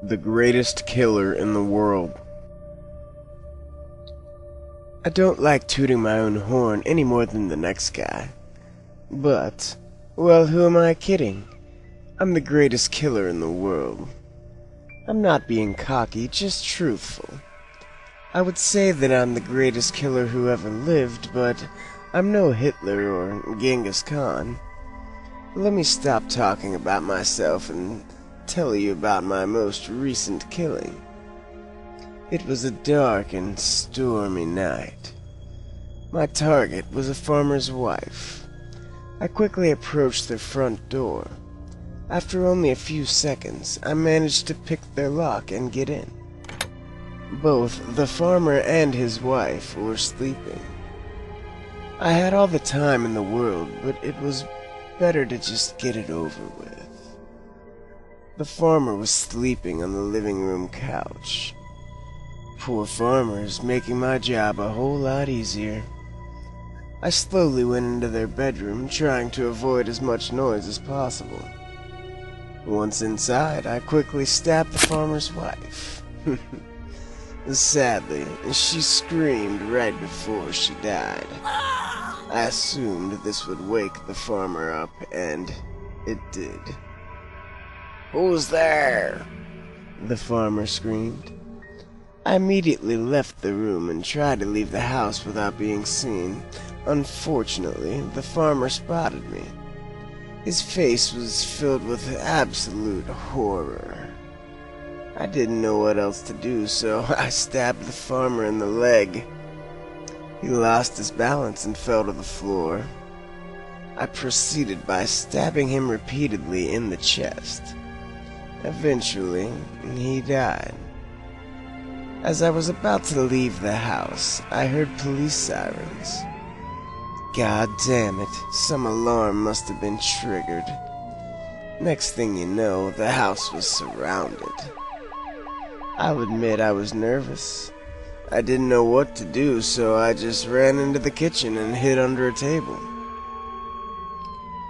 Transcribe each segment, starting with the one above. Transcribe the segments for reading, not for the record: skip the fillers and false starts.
The greatest killer in the world. I don't like tooting my own horn any more than the next guy. But, well, who am I kidding? I'm the greatest killer in the world. I'm not being cocky, just truthful. I would say that I'm the greatest killer who ever lived, but I'm no Hitler or Genghis Khan. Let me stop talking about myself and tell you about my most recent killing. It was a dark and stormy night. My target was a farmer's wife. I quickly approached their front door. After only a few seconds, I managed to pick their lock and get in. Both the farmer and his wife were sleeping. I had all the time in the world, but it was better to just get it over with. The farmer was sleeping on the living room couch. Poor farmer is making my job a whole lot easier. I slowly went into their bedroom, trying to avoid as much noise as possible. Once inside, I quickly stabbed the farmer's wife. Sadly, she screamed right before she died. I assumed this would wake the farmer up, and it did. "Who's there?" the farmer screamed. I immediately left the room and tried to leave the house without being seen. Unfortunately, the farmer spotted me. His face was filled with absolute horror. I didn't know what else to do, so I stabbed the farmer in the leg. He lost his balance and fell to the floor. I proceeded by stabbing him repeatedly in the chest. Eventually, he died. As I was about to leave the house, I heard police sirens. God damn it, some alarm must have been triggered. Next thing you know, the house was surrounded. I'll admit I was nervous. I didn't know what to do, so I just ran into the kitchen and hid under a table.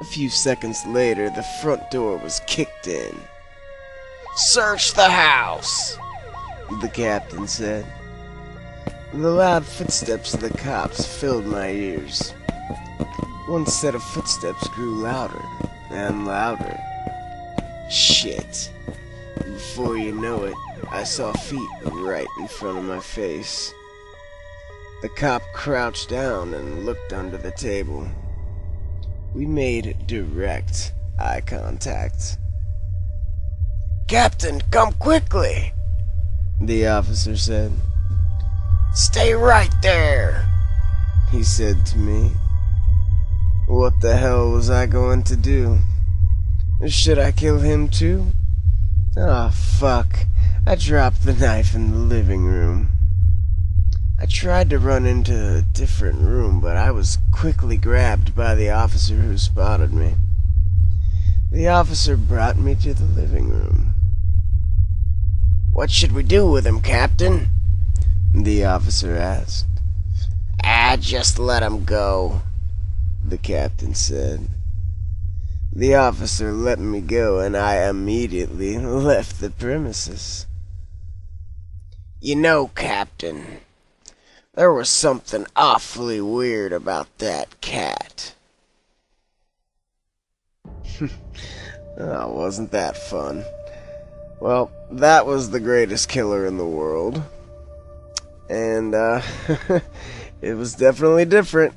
A few seconds later, the front door was kicked in. "Search the house," the captain said. The loud footsteps of the cops filled my ears. One set of footsteps grew louder and louder. Shit. Before you know it, I saw feet right in front of my face. The cop crouched down and looked under the table. We made direct eye contact. "Captain, come quickly," the officer said. "Stay right there," he said to me. What the hell was I going to do? Should I kill him too? Ah, fuck. I dropped the knife in the living room. I tried to run into a different room, but I was quickly grabbed by the officer who spotted me. The officer brought me to the living room. "What should we do with him, Captain?" the officer asked. Just let him go," the captain said. The officer let me go, and I immediately left the premises. "You know, Captain, there was something awfully weird about that cat." Oh, wasn't that fun? Well, that was the greatest killer in the world. And, it was definitely different.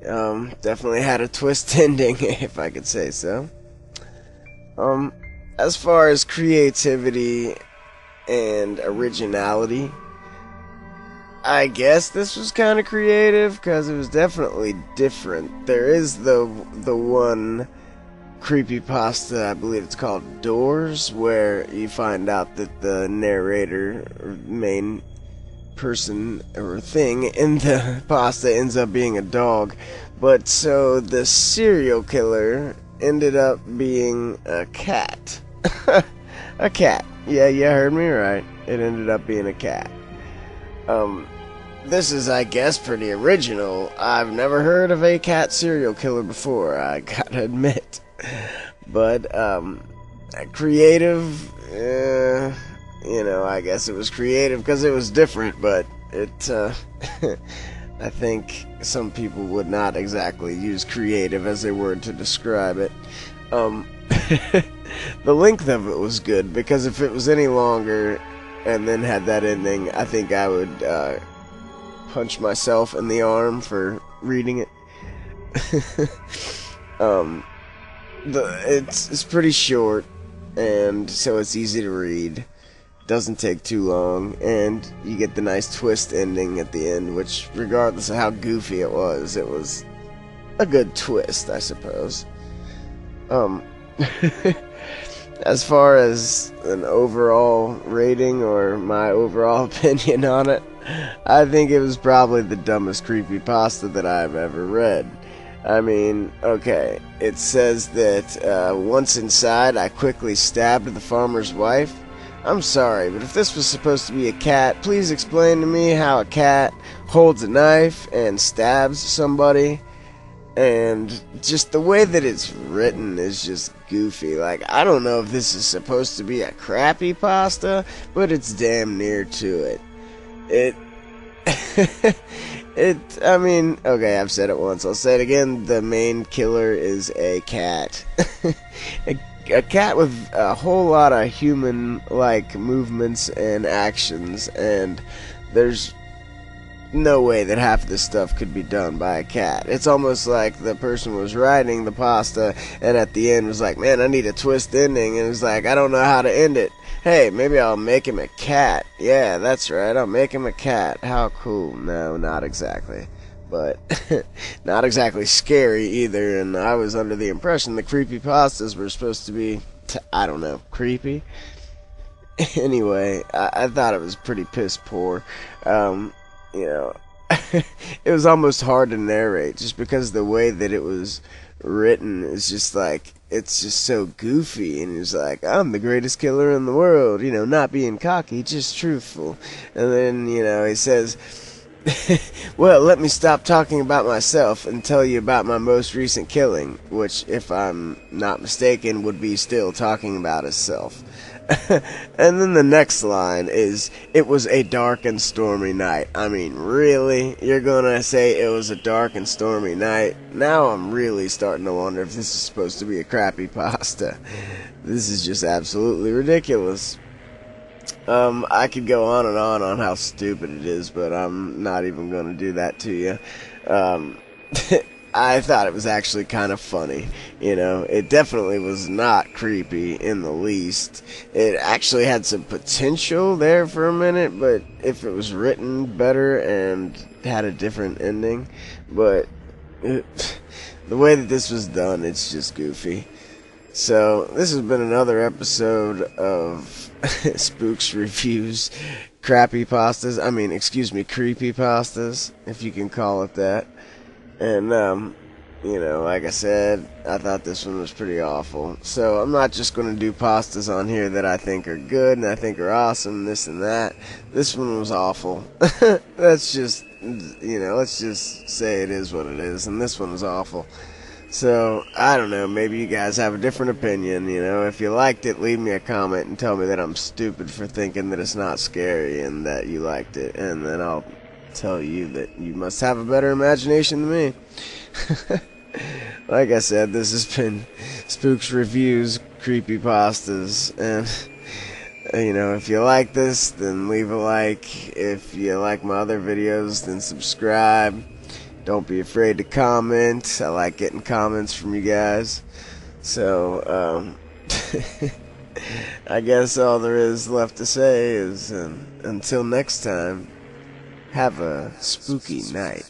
Definitely had a twist ending, if I could say so. As far as creativity and originality, I guess this was kind of creative, because it was definitely different. There is the one creepypasta, I believe it's called Doors, where you find out that the narrator, or main person or thing in the pasta ends up being a dog. But so the serial killer ended up being a cat. A cat. Yeah, you heard me right. It ended up being a cat. This is, I guess, pretty original. I've never heard of a cat serial killer before, I gotta admit. But, creative you know, I guess it was creative because it was different, but it, I think some people would not exactly use creative as a word to describe it. The length of it was good, because if it was any longer and then had that ending, I think I would punch myself in the arm for reading it. It's pretty short, and so it's easy to read. Doesn't take too long, and you get the nice twist ending at the end, which, regardless of how goofy it was a good twist, I suppose. As far as an overall rating or my overall opinion on it, I think it was probably the dumbest creepypasta that I've ever read. I mean, okay, it says that once inside, I quickly stabbed the farmer's wife. I'm sorry, but if this was supposed to be a cat, please explain to me how a cat holds a knife and stabs somebody. And just the way that it's written is just goofy. Like, I don't know if this is supposed to be a crappypasta, but it's damn near to it. I mean, okay, I've said it once, I'll say it again. The main killer is a cat. A cat with a whole lot of human-like movements and actions, and there's no way that half of this stuff could be done by a cat. It's almost like the person was writing the pasta, and at the end was like, man, I need a twist ending, and it's like, I don't know how to end it. Hey, maybe I'll make him a cat. Yeah, that's right, I'll make him a cat. How cool. No, not exactly. But not exactly scary either, and I was under the impression the creepypastas were supposed to be, I don't know, creepy. Anyway, I thought it was pretty piss poor. You know, it was almost hard to narrate just because the way that it was written is just like, it's just so goofy, and he's like, I'm the greatest killer in the world, you know, not being cocky, just truthful. And then, you know, he says, well, let me stop talking about myself and tell you about my most recent killing, which, if I'm not mistaken, would be still talking about himself. And then the next line is, it was a dark and stormy night. I mean, really? You're gonna say it was a dark and stormy night? Now I'm really starting to wonder if this is supposed to be a crappypasta. This is just absolutely ridiculous. I could go on and on how stupid it is, but I'm not even gonna do that to you. I thought it was actually kind of funny, you know. It definitely was not creepy in the least. It actually had some potential there for a minute, but if it was written better and had a different ending, but the way that this was done, it's just goofy. So, this has been another episode of Spooks Reviews, creepypastas, if you can call it that. And, you know, like I said, I thought this one was pretty awful. So I'm not just going to do pastas on here that I think are good and I think are awesome, this and that. This one was awful. That's just, you know, let's just say it is what it is. And this one was awful. So, I don't know, maybe you guys have a different opinion, you know. If you liked it, leave me a comment and tell me that I'm stupid for thinking that it's not scary and that you liked it. And then I'll tell you that you must have a better imagination than me. Like I said, this has been Spooks Reviews, creepypastas, and you know, if you like this, then leave a like. If you like my other videos, then subscribe. Don't be afraid to comment. I like getting comments from you guys. So, I guess all there is left to say is, until next time, have a spooky night.